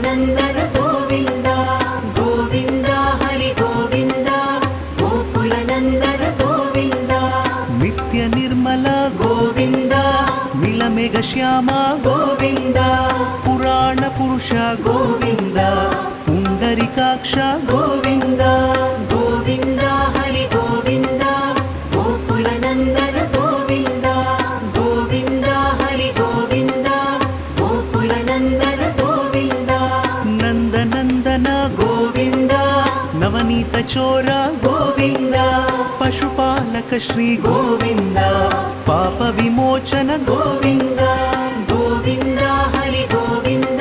నందన గోవింద గోవింద హరి గోవింద గోకుల నందన గోవింద నిత్య నిర్మల గోవింద మిలమేఘ శ్యామ గోవింద పురాణ పురుష గోవింద పుండరికాక్ష గోవింద గోవింద హరి గోవింద గోకుల నందన గోవింద గోవింద హరి గోవింద గోకుల నందన గోవింద నందనందన గోవింద నవనీత చోర గోవింద పశుపాలక శ్రీ గోవింద పాప విమోచన గోవింద గోవింద హరి గోవింద